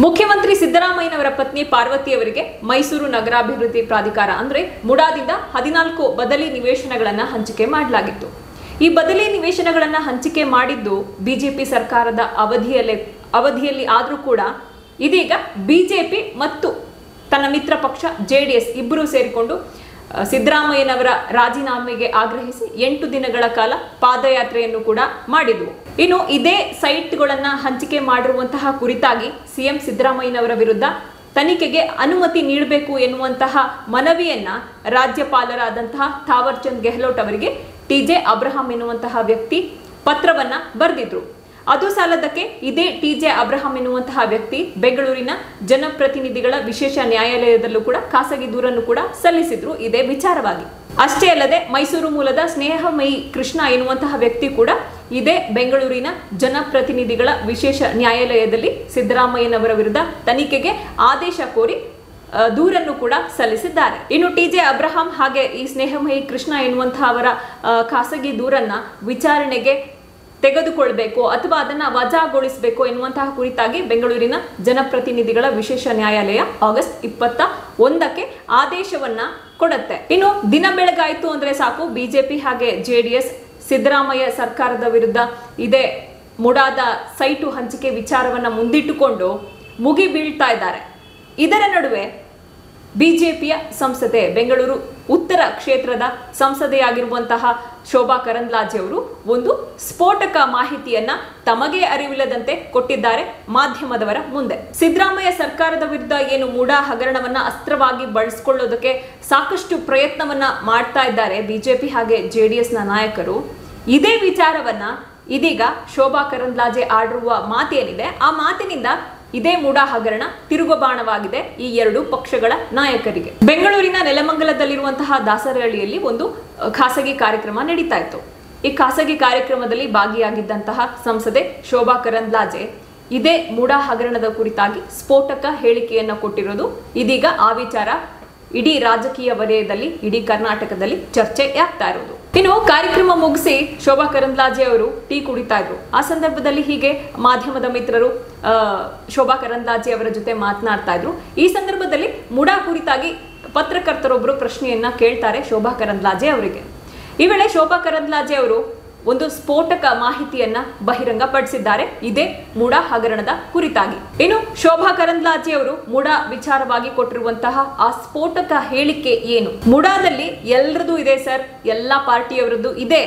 ಮುಖ್ಯಮಂತ್ರಿ ಸಿದ್ದರಾಮಯ್ಯನವರ ಪತ್ನಿ ಪಾರ್ವತಿ ಅವರಿಗೆ ಮೈಸೂರು ನಗರಾಭಿವೃದ್ಧಿ ಪ್ರಾಧಿಕಾರ ಅಂದ್ರೆ ಮುಡಾದಿಂದ 14 ಬದಲಿ ನಿವೇಶನಗಳನ್ನು ಹಂಚಿಕೆ ಮಾಡಲಾಗಿತ್ತು. ಈ ಬದಲಿ ನಿವೇಶನಗಳನ್ನು ಹಂಚಿಕೆ ಮಾಡಿದ್ದು ಬಿಜೆಪಿ ಸರ್ಕಾರದ ಅವಧಿಯಲ್ಲಿ ಆದರೂ ಕೂಡ ಇದೀಗ ಬಿಜೆಪಿ ಮತ್ತು ತನ್ನ ಮಿತ್ರ ಪಕ್ಷ ಜೆಡಿಎಸ್ ಇಬ್ಬರೂ ಸೇರಿಕೊಂಡು ಸಿದ್ದರಾಮಯ್ಯನವರ ರಾಜೀನಾಮೆಗೆ ಆಗ್ರಹಿಸಿ 8 ದಿನಗಳ ಕಾಲ ಪಾದಯಾತ್ರೆಯನ್ನು ಕೂಡ ಮಾಡಿದ್ವು. ಇನ್ನು ಇದೇ ಸೈಟ್ಗಳನ್ನು ಹಂಚಿಕೆ ಮಾಡಿರುವಂತಹ ಕುರಿತಾಗಿ ಸಿಎಂ ಸಿದ್ದರಾಮಯ್ಯನವರ ವಿರುದ್ಧ ತನಿಖೆಗೆ ಅನುಮತಿ ನೀಡಬೇಕು ಎನ್ನುವಂತಹ ಮನವಿಯನ್ನ ರಾಜ್ಯಪಾಲರಾದಂತಹ ಥಾವರ್ ಚಂದ್ ಗೆಹ್ಲೋಟ್ ಅವರಿಗೆ ಟಿಜೆ ಅಬ್ರಹಾಂ ಎನ್ನುವಂತಹ ವ್ಯಕ್ತಿ ಪತ್ರವನ್ನ ಬರೆದಿದ್ರು. ಅದು ಸಾಲದಕ್ಕೆ ಇದೇ ಟಿಜೆ ಅಬ್ರಹಾಂ ಎನ್ನುವಂತಹ ವ್ಯಕ್ತಿ ಬೆಂಗಳೂರಿನ ಜನಪ್ರತಿನಿಧಿಗಳ ವಿಶೇಷ ನ್ಯಾಯಾಲಯದಲ್ಲೂ ಕೂಡ ಖಾಸಗಿ ದೂರನ್ನು ಕೂಡ ಸಲ್ಲಿಸಿದ್ರು ಇದೇ ವಿಚಾರವಾಗಿ. ಅಷ್ಟೇ ಅಲ್ಲದೆ ಮೈಸೂರು ಮೂಲದ ಸ್ನೇಹಮಯಿ ಕೃಷ್ಣ ಎನ್ನುವಂತಹ ವ್ಯಕ್ತಿ ಕೂಡ ಇದೇ ಬೆಂಗಳೂರಿನ ಜನಪ್ರತಿನಿಧಿಗಳ ವಿಶೇಷ ನ್ಯಾಯಾಲಯದಲ್ಲಿ ಸಿದ್ದರಾಮಯ್ಯನವರ ವಿರುದ್ಧ ತನಿಖೆಗೆ ಆದೇಶ ಕೋರಿ ದೂರನ್ನು ಕೂಡ ಸಲ್ಲಿಸಿದ್ದಾರೆ. ಇನ್ನು ಟಿಜೆ ಅಬ್ರಹಾಂ ಹಾಗೆ ಈ ಸ್ನೇಹಮಯಿ ಕೃಷ್ಣ ಎನ್ನುವಂತಹ ಅವರ ಖಾಸಗಿ ದೂರನ್ನ ವಿಚಾರಣೆಗೆ ತೆಗೆದುಕೊಳ್ಳಬೇಕು ಅಥವಾ ಅದನ್ನ ವಜಾಗೊಳಿಸಬೇಕು ಎನ್ನುವಂತಹ ಕುರಿತಾಗಿ ಬೆಂಗಳೂರಿನ ಜನಪ್ರತಿನಿಧಿಗಳ ವಿಶೇಷ ನ್ಯಾಯಾಲಯ ಆಗಸ್ಟ್ 21ಕ್ಕೆ ಆದೇಶವನ್ನ ಕೊಡುತ್ತೆ. ಇನ್ನು ದಿನ ಬೆಳಗಾಯಿತು ಅಂದ್ರೆ ಸಾಕು ಬಿಜೆಪಿ ಹಾಗೆ ಜೆಡಿಎಸ್ ಸಿದ್ದರಾಮಯ್ಯ ಸರ್ಕಾರದ ವಿರುದ್ಧ ಇದೇ ಮುಡಾದ ಸೈಟು ಹಂಚಿಕೆ ವಿಚಾರವನ್ನ ಮುಂದಿಟ್ಟುಕೊಂಡು ಮುಗಿ ಬೀಳ್ತಾ ಇದ್ದಾರೆ. ಇದರ ನಡುವೆ ಬಿಜೆಪಿಯ ಸಂಸದೆ ಬೆಂಗಳೂರು ಉತ್ತರ ಕ್ಷೇತ್ರದ ಸಂಸದೆಯಾಗಿರುವಂತಹ ಶೋಭಾ ಕರಂದ್ಲಾಜೆ ಅವರು ಒಂದು ಸ್ಫೋಟಕ ಮಾಹಿತಿಯನ್ನ ತಮಗೆ ಅರಿವಿಲ್ಲದಂತೆ ಕೊಟ್ಟಿದ್ದಾರೆ ಮಾಧ್ಯಮದವರ ಮುಂದೆ. ಸಿದ್ದರಾಮಯ್ಯ ಸರ್ಕಾರದ ವಿರುದ್ಧ ಏನು ಮುಡಾ ಹಗರಣವನ್ನ ಅಸ್ತ್ರವಾಗಿ ಬಳಸಿಕೊಳ್ಳೋದಕ್ಕೆ ಸಾಕಷ್ಟು ಪ್ರಯತ್ನವನ್ನ ಮಾಡ್ತಾ ಇದ್ದಾರೆ ಬಿಜೆಪಿ ಹಾಗೆ ಜೆಡಿಎಸ್ನ ನಾಯಕರು. ಇದೇ ವಿಚಾರವನ್ನ ಇದೀಗ ಶೋಭಾ ಕರಂದ್ಲಾಜೆ ಆಡಿರುವ ಮಾತೇನಿದೆ ಆ ಮಾತಿನಿಂದ ಇದೇ ಮುಡಾ ಹಗರಣ ತಿರುಗುಬಾಣವಾಗಿದೆ ಈ ಎರಡು ಪಕ್ಷಗಳ ನಾಯಕರಿಗೆ. ಬೆಂಗಳೂರಿನ ನೆಲಮಂಗಲದಲ್ಲಿರುವಂತಹ ದಾಸರಹಳ್ಳಿಯಲ್ಲಿ ಒಂದು ಖಾಸಗಿ ಕಾರ್ಯಕ್ರಮ ನಡೀತಾ ಇತ್ತು. ಈ ಖಾಸಗಿ ಕಾರ್ಯಕ್ರಮದಲ್ಲಿ ಭಾಗಿಯಾಗಿದ್ದಂತಹ ಸಂಸದೆ ಶೋಭಾ ಕರಂದ್ಲಾಜೆ ಇದೇ ಮುಡಾ ಹಗರಣದ ಕುರಿತಾಗಿ ಸ್ಫೋಟಕ ಹೇಳಿಕೆಯನ್ನ ಕೊಟ್ಟಿರೋದು ಇದೀಗ ಆ ವಿಚಾರ ಇಡೀ ರಾಜಕೀಯ ವಲಯದಲ್ಲಿ ಇಡೀ ಕರ್ನಾಟಕದಲ್ಲಿ ಚರ್ಚೆಯಾಗ್ತಾ ಇರೋದು. ಇನ್ನು ಕಾರ್ಯಕ್ರಮ ಮುಗಿಸಿ ಶೋಭಾ ಕರಂದ್ಲಾಜೆ ಅವರು ಟೀ ಕುಡಿತಾ ಇದ್ರು. ಆ ಸಂದರ್ಭದಲ್ಲಿ ಹೀಗೆ ಮಾಧ್ಯಮದ ಮಿತ್ರರು ಶೋಭಾ ಕರಂದ್ಲಾಜೆ ಅವರ ಜೊತೆ ಮಾತನಾಡ್ತಾ ಇದ್ರು. ಈ ಸಂದರ್ಭದಲ್ಲಿ ಮುಡಾ ಕುರಿತಾಗಿ ಪತ್ರಕರ್ತರೊಬ್ಬರು ಪ್ರಶ್ನೆಯನ್ನ ಕೇಳ್ತಾರೆ ಶೋಭಾ ಕರಂದ್ಲಾಜೆ ಅವರಿಗೆ. ಈ ವೇಳೆ ಶೋಭಾ ಕರಂದ್ಲಾಜೆ ಅವರು ಒಂದು ಸ್ಫೋಟಕ ಮಾಹಿತಿಯನ್ನ ಬಹಿರಂಗಪಡಿಸಿದ್ದಾರೆ ಇದೇ ಮುಡಾ ಹಗರಣದ ಕುರಿತಾಗಿ. ಇನ್ನು ಶೋಭಾ ಕರಂದ್ಲಾಜೆ ಅವರು ಮುಡಾ ವಿಚಾರವಾಗಿ ಕೊಟ್ಟಿರುವಂತಹ ಆ ಸ್ಫೋಟಕ ಹೇಳಿಕೆ ಏನು? ಮುಡಾದಲ್ಲಿ ಎಲ್ಲರದ್ದು ಇದೆ ಸರ್, ಎಲ್ಲಾ ಪಾರ್ಟಿಯವರದ್ದು ಇದೆ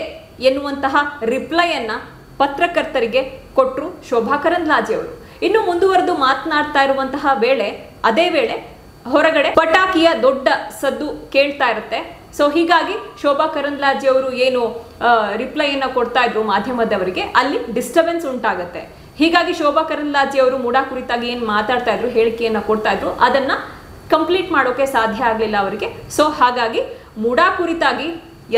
ಎನ್ನುವಂತಹ ರಿಪ್ಲೈಯನ್ನ ಪತ್ರಕರ್ತರಿಗೆ ಕೊಟ್ಟರು ಶೋಭಾ ಕರಂದ್ಲಾಜೆ ಅವರು. ಇನ್ನು ಮುಂದುವರೆದು ಮಾತನಾಡ್ತಾ ಇರುವಂತಹ ಅದೇ ವೇಳೆ ಹೊರಗಡೆ ಪಟಾಕಿಯ ದೊಡ್ಡ ಸದ್ದು ಕೇಳ್ತಾ ಇರುತ್ತೆ. ಸೊ ಹೀಗಾಗಿ ಶೋಭಾ ಕರಂದ್ಲಾಜೆ ಅವರು ಏನು ರಿಪ್ಲೈಯನ್ನ ಕೊಡ್ತಾ ಇದ್ರು ಮಾಧ್ಯಮದವರಿಗೆ ಅಲ್ಲಿ ಡಿಸ್ಟರ್ಬೆನ್ಸ್ ಉಂಟಾಗುತ್ತೆ. ಹೀಗಾಗಿ ಶೋಭಾ ಕರಂದ್ಲಾಜೆ ಅವರು ಮುಡಾ ಕುರಿತಾಗಿ ಏನು ಮಾತಾಡ್ತಾ ಇದ್ರು ಹೇಳಿಕೆಯನ್ನ ಕೊಡ್ತಾ ಇದ್ರು ಅದನ್ನ ಕಂಪ್ಲೀಟ್ ಮಾಡೋಕೆ ಸಾಧ್ಯ ಆಗಲಿಲ್ಲ ಅವರಿಗೆ. ಸೊ ಹಾಗಾಗಿ ಮುಡಾ ಕುರಿತಾಗಿ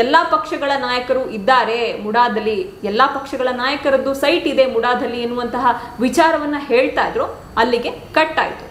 ಎಲ್ಲಾ ಪಕ್ಷಗಳ ನಾಯಕರು ಇದ್ದಾರೆ ಮುಡಾದಲ್ಲಿ, ಎಲ್ಲಾ ಪಕ್ಷಗಳ ನಾಯಕರದ್ದು ಸೈಟ್ ಇದೆ ಮುಡಾದಲ್ಲಿ ಎನ್ನುವಂತಹ ವಿಚಾರವನ್ನ ಹೇಳ್ತಾ ಇದ್ರು. ಅಲ್ಲಿಗೆ ಕಟ್ ಆಯ್ತು.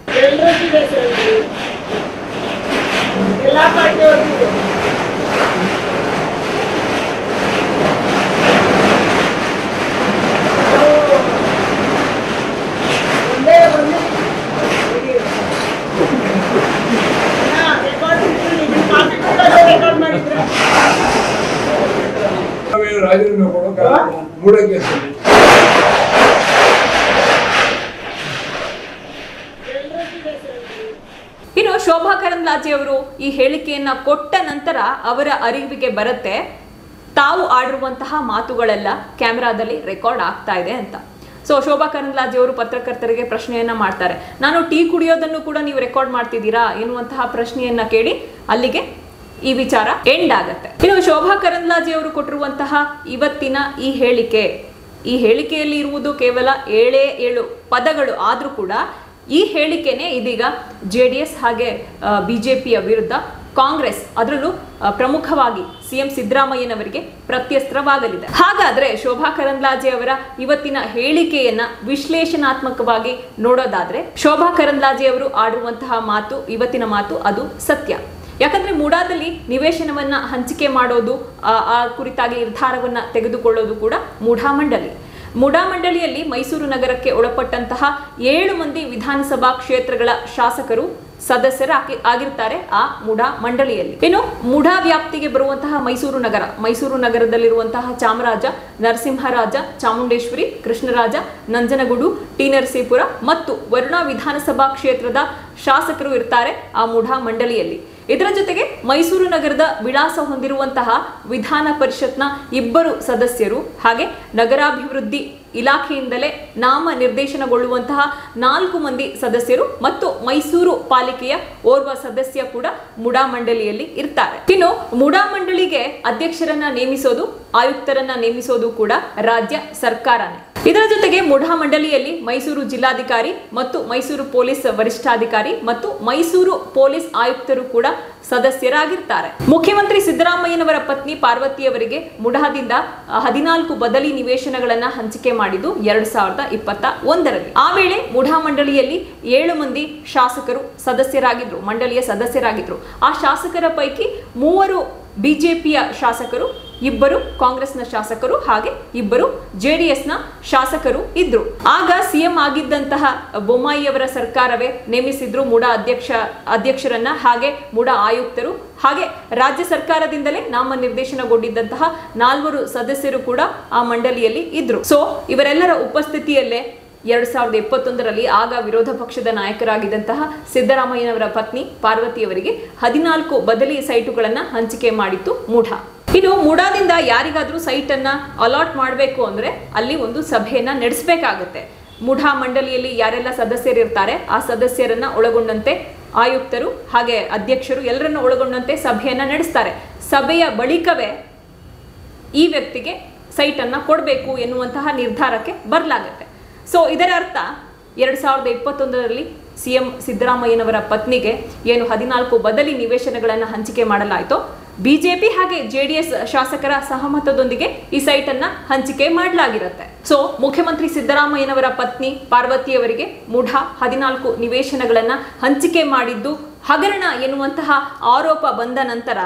ಇನ್ನು ಶೋಭಾ ಕರಂದ್ಲಾಜೆ ಅವರು ಈ ಹೇಳಿಕೆಯನ್ನ ಕೊಟ್ಟ ನಂತರ ಅವರ ಅರಿವಿಗೆ ಬರುತ್ತೆ ತಾವು ಆಡಿರುವಂತಹ ಮಾತುಗಳೆಲ್ಲ ಕ್ಯಾಮೆರಾದಲ್ಲಿ ರೆಕಾರ್ಡ್ ಆಗ್ತಾ ಇದೆ ಅಂತ. ಸೊ ಶೋಭಾ ಕರಂದ್ಲಾಜೆ ಅವರು ಪತ್ರಕರ್ತರಿಗೆ ಪ್ರಶ್ನೆಯನ್ನ ಮಾಡ್ತಾರೆ, ನಾನು ಟೀ ಕುಡಿಯೋದನ್ನು ಕೂಡ ನೀವು ರೆಕಾರ್ಡ್ ಮಾಡ್ತಿದ್ದೀರಾ ಎನ್ನುವಂತಹ ಪ್ರಶ್ನೆಯನ್ನ ಕೇಳಿ ಅಲ್ಲಿಗೆ ಈ ವಿಚಾರ ಎಂಡ್ ಆಗತ್ತೆ. ಇನ್ನು ಶೋಭಾ ಕರಂದ್ಲಾಜೆ ಅವರು ಕೊಟ್ಟಿರುವಂತಹ ಇವತ್ತಿನ ಈ ಹೇಳಿಕೆಯಲ್ಲಿ ಇರುವುದು ಕೇವಲ 7 ಪದಗಳು ಆದ್ರೂ ಕೂಡ ಈ ಹೇಳಿಕೆನೆ ಇದೀಗ ಜೆಡಿಎಸ್ ಹಾಗೆ ಬಿಜೆಪಿಯ ವಿರುದ್ಧ ಕಾಂಗ್ರೆಸ್ ಅದರಲ್ಲೂ ಪ್ರಮುಖವಾಗಿ ಸಿಎಂ ಸಿದ್ದರಾಮಯ್ಯನವರಿಗೆ ಪ್ರತ್ಯಸ್ತ್ರವಾಗಲಿದೆ. ಹಾಗಾದ್ರೆ ಶೋಭಾ ಕರಂದ್ಲಾಜೆ ಅವರ ಇವತ್ತಿನ ಹೇಳಿಕೆಯನ್ನ ವಿಶ್ಲೇಷಣಾತ್ಮಕವಾಗಿ ನೋಡೋದಾದ್ರೆ ಶೋಭಾ ಕರಂದ್ಲಾಜೆ ಅವರು ಆಡಿರುವಂತಹ ಮಾತು ಇವತ್ತಿನ ಮಾತು ಅದು ಸತ್ಯ. ಯಾಕಂದ್ರೆ ಮುಡಾದಲ್ಲಿ ನಿವೇಶನವನ್ನ ಹಂಚಿಕೆ ಮಾಡೋದು ಆ ಕುರಿತಾಗಿ ನಿರ್ಧಾರವನ್ನ ತೆಗೆದುಕೊಳ್ಳೋದು ಕೂಡ ಮುಡಾ ಮಂಡಳಿ. ಮುಡಾ ಮಂಡಳಿಯಲ್ಲಿ ಮೈಸೂರು ನಗರಕ್ಕೆ ಒಳಪಟ್ಟಂತಹ 7 ಮಂದಿ ವಿಧಾನಸಭಾ ಕ್ಷೇತ್ರಗಳ ಶಾಸಕರು ಸದಸ್ಯರಾಗಿರ್ತಾರೆ ಆ ಮುಡಾ ಮಂಡಳಿಯಲ್ಲಿ. ಇನ್ನು ಮುಡಾ ವ್ಯಾಪ್ತಿಗೆ ಬರುವಂತಹ ಮೈಸೂರು ನಗರದಲ್ಲಿರುವಂತಹ ಚಾಮರಾಜ, ನರಸಿಂಹರಾಜ, ಚಾಮುಂಡೇಶ್ವರಿ, ಕೃಷ್ಣರಾಜ, ನಂಜನಗೂಡು, ಟಿ ನರಸೀಪುರ ಮತ್ತು ವರುಣಾ ವಿಧಾನಸಭಾ ಕ್ಷೇತ್ರದ ಶಾಸಕರು ಇರ್ತಾರೆ ಆ ಮುಡಾ ಮಂಡಳಿಯಲ್ಲಿ. ಇದರ ಜೊತೆಗೆ ಮೈಸೂರು ನಗರದ ವಿಳಾಸ ಹೊಂದಿರುವಂತಹ ವಿಧಾನ ಪರಿಷತ್ನ 2 ಸದಸ್ಯರು, ಹಾಗೆ ನಗರಾಭಿವೃದ್ಧಿ ಇಲಾಖೆಯಿಂದಲೇ ನಾಮ ನಿರ್ದೇಶನಗೊಳ್ಳುವಂತಹ 4 ಮಂದಿ ಸದಸ್ಯರು ಮತ್ತು ಮೈಸೂರು ಪಾಲಿಕೆಯ ಓರ್ವ ಸದಸ್ಯ ಕೂಡ ಮುಡಾ ಮಂಡಳಿಯಲ್ಲಿ ಇರ್ತಾರೆ. ಇನ್ನು ಮುಡಾ ಮಂಡಳಿಗೆ ಅಧ್ಯಕ್ಷರನ್ನ ನೇಮಿಸೋದು, ಆಯುಕ್ತರನ್ನ ನೇಮಿಸೋದು ಕೂಡ ರಾಜ್ಯ ಸರ್ಕಾರನೇ. ಇದರ ಜೊತೆಗೆ ಮುಡಾ ಮಂಡಳಿಯಲ್ಲಿ ಮೈಸೂರು ಜಿಲ್ಲಾಧಿಕಾರಿ ಮತ್ತು ಮೈಸೂರು ಪೊಲೀಸ್ ವರಿಷ್ಠಾಧಿಕಾರಿ ಮತ್ತು ಮೈಸೂರು ಪೊಲೀಸ್ ಆಯುಕ್ತರು ಕೂಡ ಸದಸ್ಯರಾಗಿರ್ತಾರೆ. ಮುಖ್ಯಮಂತ್ರಿ ಸಿದ್ದರಾಮಯ್ಯನವರ ಪತ್ನಿ ಪಾರ್ವತಿಯವರಿಗೆ ಮುಡಾದಿಂದ 14 ಬದಲಿ ನಿವೇಶನಗಳನ್ನ ಹಂಚಿಕೆ ಮಾಡಿದ್ದು 2021ರಲ್ಲಿ. ಆ ವೇಳೆ ಮುಡಾ ಮಂಡಳಿಯಲ್ಲಿ 7 ಮಂದಿ ಶಾಸಕರು ಸದಸ್ಯರಾಗಿದ್ರು, ಮಂಡಳಿಯ ಸದಸ್ಯರಾಗಿದ್ರು. ಆ ಶಾಸಕರ ಪೈಕಿ 3 ಬಿಜೆಪಿಯ ಶಾಸಕರು, 2 ಕಾಂಗ್ರೆಸ್ನ ಶಾಸಕರು, ಹಾಗೆ 2 ಜೆಡಿಎಸ್ನ ಶಾಸಕರು ಇದ್ರು. ಆಗ ಸಿಎಂ ಆಗಿದ್ದಂತಹ ಬೊಮ್ಮಾಯಿಯವರ ಸರ್ಕಾರವೇ ನೇಮಿಸಿದ್ರು ಮುಡಾ ಅಧ್ಯಕ್ಷರನ್ನ, ಹಾಗೆ ಮುಡಾ ಆಯುಕ್ತರು, ಹಾಗೆ ರಾಜ್ಯ ಸರ್ಕಾರದಿಂದಲೇ ನಾಮ ನಿರ್ದೇಶನಗೊಂಡಿದ್ದಂತಹ 4 ಸದಸ್ಯರು ಕೂಡ ಆ ಮಂಡಳಿಯಲ್ಲಿ ಇದ್ರು. ಸೊ ಇವರೆಲ್ಲರ ಉಪಸ್ಥಿತಿಯಲ್ಲೇ 2021ರಲ್ಲಿ ಆಗ ವಿರೋಧ ಪಕ್ಷದ ನಾಯಕರಾಗಿದ್ದಂತಹ ಸಿದ್ದರಾಮಯ್ಯನವರ ಪತ್ನಿ ಪಾರ್ವತಿಯವರಿಗೆ 14 ಬದಲಿ ಸೈಟುಗಳನ್ನ ಹಂಚಿಕೆ ಮಾಡಿತ್ತು ಮುಡಾ. ಇನ್ನು ಮುಡಾದಿಂದ ಯಾರಿಗಾದ್ರೂ ಸೈಟ್ ಅನ್ನ ಅಲಾಟ್ ಮಾಡಬೇಕು ಅಂದ್ರೆ ಅಲ್ಲಿ ಒಂದು ಸಭೆಯನ್ನ ನಡೆಸಬೇಕಾಗುತ್ತೆ. ಮುಡಾ ಮಂಡಳಿಯಲ್ಲಿ ಯಾರೆಲ್ಲ ಸದಸ್ಯರಿರ್ತಾರೆ ಆ ಸದಸ್ಯರನ್ನ ಒಳಗೊಂಡಂತೆ ಆಯುಕ್ತರು ಹಾಗೆ ಅಧ್ಯಕ್ಷರು ಎಲ್ಲರನ್ನ ಒಳಗೊಂಡಂತೆ ಸಭೆಯನ್ನ ನಡೆಸ್ತಾರೆ. ಸಭೆಯ ಬಳಿಕವೇ ಈ ವ್ಯಕ್ತಿಗೆ ಸೈಟ್ ಅನ್ನ ಕೊಡಬೇಕು ಎನ್ನುವಂತಹ ನಿರ್ಧಾರಕ್ಕೆ ಬರಲಾಗುತ್ತೆ. ಸೊ ಇದರ ಅರ್ಥ 2021ರಲ್ಲಿ ಸಿಎಂ ಸಿದ್ದರಾಮಯ್ಯನವರ ಪತ್ನಿಗೆ ಏನು 14 ಬದಲಿ ನಿವೇಶನಗಳನ್ನು ಹಂಚಿಕೆ ಮಾಡಲಾಯಿತೋ, ಬಿಜೆಪಿ ಹಾಗೆ ಜೆಡಿಎಸ್ ಶಾಸಕರ ಸಹಮತದೊಂದಿಗೆ ಈ ಸೈಟ್ ಅನ್ನ ಹಂಚಿಕೆ ಮಾಡಲಾಗಿರುತ್ತೆ. ಸೊ ಮುಖ್ಯಮಂತ್ರಿ ಸಿದ್ದರಾಮಯ್ಯನವರ ಪತ್ನಿ ಪಾರ್ವತಿಯವರಿಗೆ ಮುಡಾ 14 ನಿವೇಶನಗಳನ್ನ ಹಂಚಿಕೆ ಮಾಡಿದ್ದು ಹಗರಣ ಎನ್ನುವಂತಹ ಆರೋಪ ಬಂದ ನಂತರ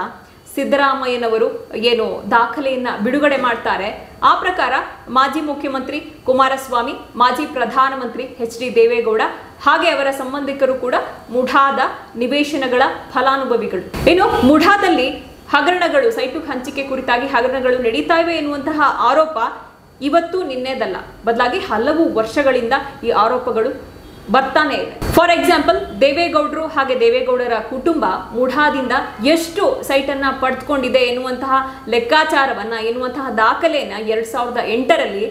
ಸಿದ್ದರಾಮಯ್ಯನವರು ಏನು ದಾಖಲೆಯನ್ನ ಬಿಡುಗಡೆ ಮಾಡ್ತಾರೆ. ಆ ಪ್ರಕಾರ ಮಾಜಿ ಮುಖ್ಯಮಂತ್ರಿ ಕುಮಾರಸ್ವಾಮಿ, ಮಾಜಿ ಪ್ರಧಾನಮಂತ್ರಿ ಎಚ್.ಡಿ. ದೇವೇಗೌಡ ಹಾಗೆ ಅವರ ಸಂಬಂಧಿಕರು ಕೂಡ ಮುಡಾದ ನಿವೇಶನಗಳ ಫಲಾನುಭವಿಗಳು. ಇನ್ನು ಮುಡಾದಲ್ಲಿ ಹಗರಣಗಳು, ಸೈಟು ಹಂಚಿಕೆ ಕುರಿತಾಗಿ ಹಗರಣಗಳು ನಡೀತಾ ಇವೆ ಎನ್ನುವಂತಹ ಆರೋಪ ಇವತ್ತು ನಿನ್ನೆದಲ್ಲ, ಬದಲಾಗಿ ಹಲವು ವರ್ಷಗಳಿಂದ ಈ ಆರೋಪಗಳು ಬರ್ತಾನೆ ಇದೆ. ಫಾರ್ ಎಕ್ಸಾಂಪಲ್, ದೇವೇಗೌಡರು ಹಾಗೆ ದೇವೇಗೌಡರ ಕುಟುಂಬ ಮುಡಾದಿಂದ ಎಷ್ಟು ಸೈಟ್ ಅನ್ನ ಪಡೆದುಕೊಂಡಿದೆ ಎನ್ನುವಂತಹ ಲೆಕ್ಕಾಚಾರವನ್ನ, ಎನ್ನುವಂತಹ ದಾಖಲೆಯನ್ನ 2008ರಲ್ಲಿ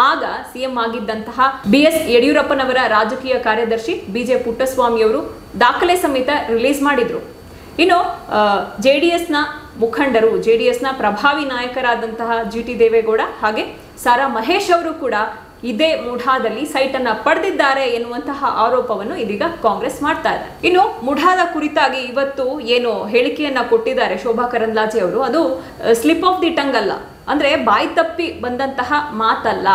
ಆಗ ಸಿಎಂ ಆಗಿದ್ದಂತಹ ಬಿ.ಎಸ್. ಯಡಿಯೂರಪ್ಪನವರ ರಾಜಕೀಯ ಕಾರ್ಯದರ್ಶಿ ಬಿ.ಜೆ. ಪುಟ್ಟಸ್ವಾಮಿಯವರು ದಾಖಲೆ ಸಮೇತ ರಿಲೀಸ್ ಮಾಡಿದ್ರು. ಇನ್ನು ಜೆಡಿಎಸ್ನ ಮುಖಂಡರು, ಜೆಡಿಎಸ್ನ ಪ್ರಭಾವಿ ನಾಯಕರಾದಂತಹ ಜಿ.ಟಿ. ದೇವೇಗೌಡ ಹಾಗೆ ಸಾರಾ ಮಹೇಶ್ ಅವರು ಕೂಡ ಇದೇ ಮುಡಾದಲ್ಲಿ ಸೈಟ್ ಅನ್ನ ಪಡೆದಿದ್ದಾರೆ ಎನ್ನುವಂತಹ ಆರೋಪವನ್ನು ಇದೀಗ ಕಾಂಗ್ರೆಸ್ ಮಾಡ್ತಾ ಇದೆ. ಇನ್ನು ಮುಡಾದ ಕುರಿತಾಗಿ ಇವತ್ತು ಏನು ಹೇಳಿಕೆಯನ್ನ ಕೊಟ್ಟಿದ್ದಾರೆ ಶೋಭಾ ಕರಂದ್ಲಾಜೆ ಅವರು, ಅದು ಸ್ಲಿಪ್ ಆಫ್ ದಿ ಟಂಗ್ ಅಲ್ಲ, ಅಂದ್ರೆ ಬಾಯಿ ತಪ್ಪಿ ಬಂದಂತಹ ಮಾತಲ್ಲ.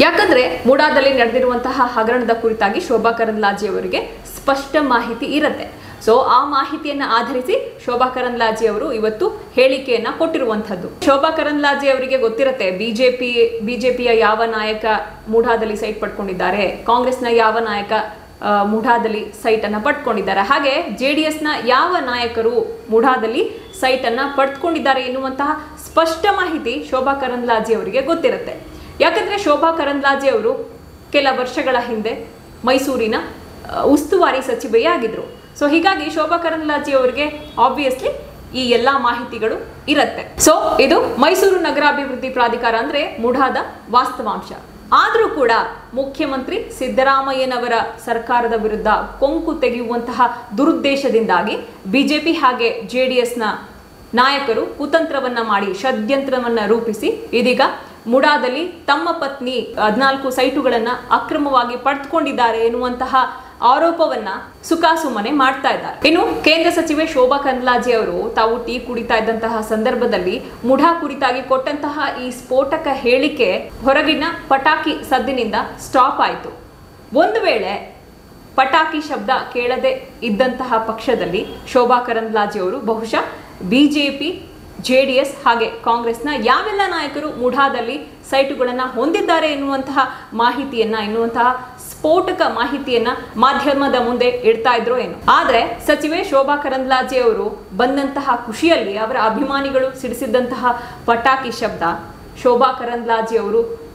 ಯಾಕಂದ್ರೆ ಮುಡಾದಲ್ಲಿ ನಡೆದಿರುವಂತಹ ಹಗರಣದ ಕುರಿತಾಗಿ ಶೋಭಾ ಕರಂದ್ಲಾಜೆ ಅವರಿಗೆ ಸ್ಪಷ್ಟ ಮಾಹಿತಿ ಇರುತ್ತೆ. ಸೊ ಆ ಮಾಹಿತಿಯನ್ನ ಆಧರಿಸಿ ಶೋಭಾ ಕರಂದ್ಲಾಜೆ ಅವರು ಇವತ್ತು ಹೇಳಿಕೆಯನ್ನ ಕೊಟ್ಟಿರುವಂತದ್ದು. ಶೋಭಾ ಕರಂದ್ಲಾಜೆ ಅವರಿಗೆ ಗೊತ್ತಿರುತ್ತೆ ಬಿಜೆಪಿಯ ಯಾವ ನಾಯಕ ಮುಡಾದಲ್ಲಿ ಸೈಟ್ ಪಡ್ಕೊಂಡಿದ್ದಾರೆ, ಕಾಂಗ್ರೆಸ್ನ ಯಾವ ನಾಯಕ ಮುಡಾದಲ್ಲಿ ಸೈಟ್ ಅನ್ನ ಪಡ್ಕೊಂಡಿದ್ದಾರೆ, ಹಾಗೆ ಜೆಡಿಎಸ್ನ ಯಾವ ನಾಯಕರು ಮುಡಾದಲ್ಲಿ ಸೈಟ್ ಅನ್ನ ಪಡ್ಕೊಂಡಿದ್ದಾರೆ ಎನ್ನುವಂತಹ ಸ್ಪಷ್ಟ ಮಾಹಿತಿ ಶೋಭಾ ಕರಂದ್ಲಾಜೆ ಅವರಿಗೆ ಗೊತ್ತಿರುತ್ತೆ. ಯಾಕಂದ್ರೆ ಶೋಭಾ ಕರಂದ್ಲಾಜೆ ಅವರು ಕೆಲ ವರ್ಷಗಳ ಹಿಂದೆ ಮೈಸೂರಿನ ಉಸ್ತುವಾರಿ ಸಚಿವೆಯೇ ಆಗಿದ್ರು. ಸೊ ಹೀಗಾಗಿ ಶೋಭಾ ಕರಂದ್ಲಾಜೆ ಅವರಿಗೆ ಆಬ್ವಿಯಸ್ಲಿ ಈ ಎಲ್ಲಾ ಮಾಹಿತಿಗಳು ಇರುತ್ತೆ. ಸೊ ಇದು ಮೈಸೂರು ನಗರಾಭಿವೃದ್ಧಿ ಪ್ರಾಧಿಕಾರ ಅಂದ್ರೆ ಮುಡಾದ ವಾಸ್ತವಾಂಶ. ಆದರೂ ಕೂಡ ಮುಖ್ಯಮಂತ್ರಿ ಸಿದ್ದರಾಮಯ್ಯನವರ ಸರ್ಕಾರದ ವಿರುದ್ಧ ಕೊಂಕು ತೆಗೆಯುವಂತಹ ದುರುದ್ದೇಶದಿಂದಾಗಿ ಬಿಜೆಪಿ ಹಾಗೆ ಜೆಡಿಎಸ್ನ ನಾಯಕರು ಕುತಂತ್ರವನ್ನ ಮಾಡಿ ಷಡ್ಯಂತ್ರವನ್ನ ರೂಪಿಸಿ ಇದೀಗ ಮುಡಾದಲ್ಲಿ ತಮ್ಮ ಪತ್ನಿ 14 ಸೈಟುಗಳನ್ನ ಅಕ್ರಮವಾಗಿ ಪಡೆದುಕೊಂಡಿದ್ದಾರೆ ಎನ್ನುವಂತಹ ಆರೋಪವನ್ನ ಸುಖಾಸುಮ್ಮನೆ ಮಾಡ್ತಾ ಇದ್ದಾರೆ. ಇನ್ನು ಕೇಂದ್ರ ಸಚಿವೆ ಶೋಭಾ ಕರಂದ್ಲಾಜೆ ಅವರು ತಾವು ಟೀ ಕುಡಿತಾ ಇದ್ದಂತಹ ಸಂದರ್ಭದಲ್ಲಿ ಮುಡಾ ಕುರಿತಾಗಿ ಕೊಟ್ಟಂತಹ ಈ ಸ್ಫೋಟಕ ಹೇಳಿಕೆ ಹೊರಗಿನ ಪಟಾಕಿ ಸದ್ದಿನಿಂದ ಸ್ಟಾಪ್ ಆಯಿತು. ಒಂದು ವೇಳೆ ಪಟಾಕಿ ಶಬ್ದ ಕೇಳದೆ ಇದ್ದಂತಹ ಪಕ್ಷದಲ್ಲಿ ಶೋಭಾ ಕರಂದ್ಲಾಜೆ ಅವರು ಬಹುಶಃ ಬಿಜೆಪಿ JDS ಹಾಗೆ ಕಾಂಗ್ರೆಸ್ನ ಯಾವೆಲ್ಲ ನಾಯಕರು ಮುಢಾದಲ್ಲಿ ಸೈಟುಗಳನ್ನು ಹೊಂದಿದ್ದಾರೆ ಎನ್ನುವಂತಹ ಸ್ಫೋಟಕ ಮಾಹಿತಿಯನ್ನ ಮಾಧ್ಯಮದ ಮುಂದೆ ಇಡ್ತಾ ಇದ್ರು ಏನು. ಆದ್ರೆ ಸಚಿವೆ ಶೋಭಾ ಕರಂದ್ಲಾಜೆ ಅವರು ಬಂದಂತಹ ಖುಷಿಯಲ್ಲಿ ಅವರ ಅಭಿಮಾನಿಗಳು ಸಿಡಿಸಿದ್ದಂತಹ ಪಟಾಕಿ ಶಬ್ದ ಶೋಭಾ ಕರಂದ್ಲಾಜೆ ಅವರು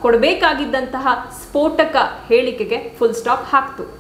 ಕೊಡಬೇಕಾಗಿದ್ದಂತಹ ಸ್ಫೋಟಕ ಹೇಳಿಕೆಗೆ ಫುಲ್ ಸ್ಟಾಪ್ ಹಾಕ್ತು.